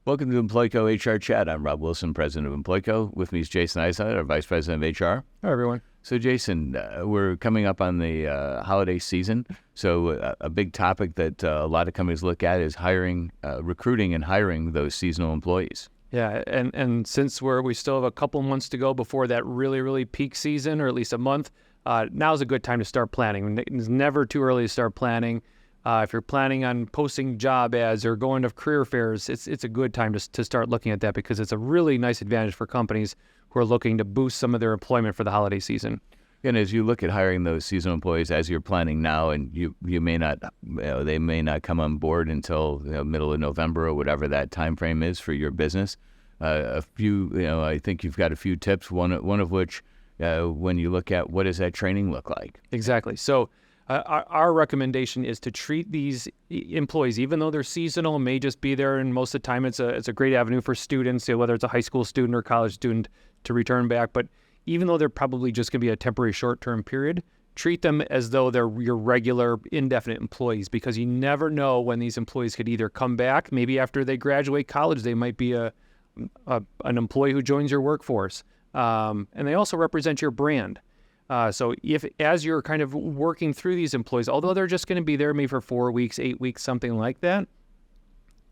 Welcome to Employco HR Chat. I'm Rob Wilson, president of Employco. With me is Jason Eisler, our vice president of HR. Hi, everyone. So, Jason, we're coming up on the holiday season. So a big topic that a lot of companies look at is hiring, recruiting and hiring those seasonal employees. Yeah, and since we still have a couple months to go before that really peak season, or at least a month, now's a good time to start planning. It's never too early to start planning. If you're planning on posting job ads or going to career fairs, it's a good time to start looking at that, because it's a really nice advantage for companies who are looking to boost some of their employment for the holiday season. And as you look at hiring those seasonal employees, as you're planning now, and you may not, they may not come on board until middle of November or whatever that time frame is for your business. A few, I think you've got a few tips. One of which, when you look at what does that training look like? Exactly. So our recommendation is to treat these employees, even though they're seasonal, may just be there, and most of the time it's a great avenue for students, whether it's a high school student or college student, to return back. But even though they're probably just going to be a temporary short-term period, treat them as though they're your regular indefinite employees, because you never know when these employees could either come back. Maybe after they graduate college, they might be an employee who joins your workforce. And they also represent your brand. So as you're kind of working through these employees, although they're just going to be there maybe for 4 weeks, 8 weeks, something like that,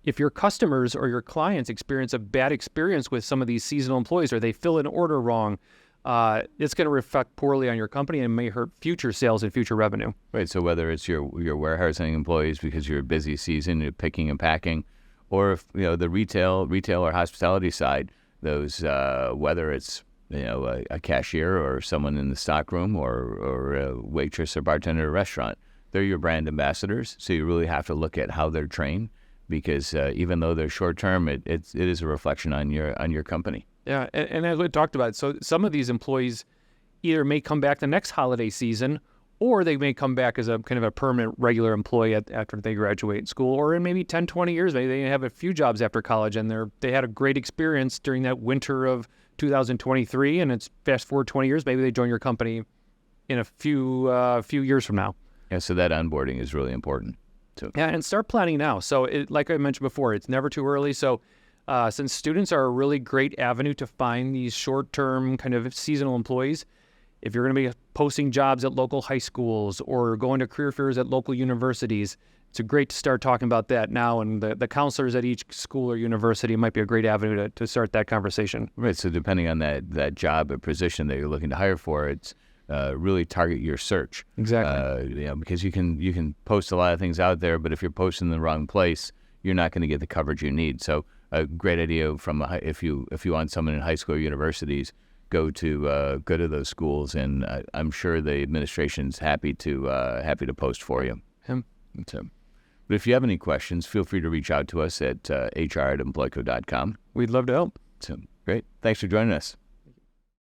if your customers or your clients experience a bad experience with some of these seasonal employees, or they fill an order wrong, it's going to reflect poorly on your company and may hurt future sales and future revenue. Right. So whether it's your warehousing employees because you're a busy season, you're picking and packing, or if the retail or hospitality side, those whether it's a cashier or someone in the stockroom or a waitress or bartender at a restaurant, they're your brand ambassadors. So you really have to look at how they're trained, because even though they're short term, it is a reflection on your company. Yeah, and as we talked about, so some of these employees either may come back the next holiday season, or they may come back as a kind of a permanent regular employee after they graduate school, or in maybe 10, 20 years, maybe they have a few jobs after college, and they had a great experience during that winter of 2023, and it's fast forward 20 years, maybe they join your company in a few years from now. Yeah, so that onboarding is really important too. Yeah, and start planning now. So like I mentioned before, it's never too early. So since students are a really great avenue to find these short-term kind of seasonal employees, if you're going to be posting jobs at local high schools or going to career fairs at local universities, it's great to start talking about that now, and the counselors at each school or university might be a great avenue to start that conversation. Right, so depending on that job or position that you're looking to hire for, it's really target your search. Exactly. Because you can post a lot of things out there, but if you're posting in the wrong place, you're not going to get the coverage you need. So a great idea if you want someone in high school or universities, go to those schools, and I'm sure the administration's happy to post for you. But if you have any questions, feel free to reach out to us at hr@employco.com. We'd love to help. So great. Thanks for joining us.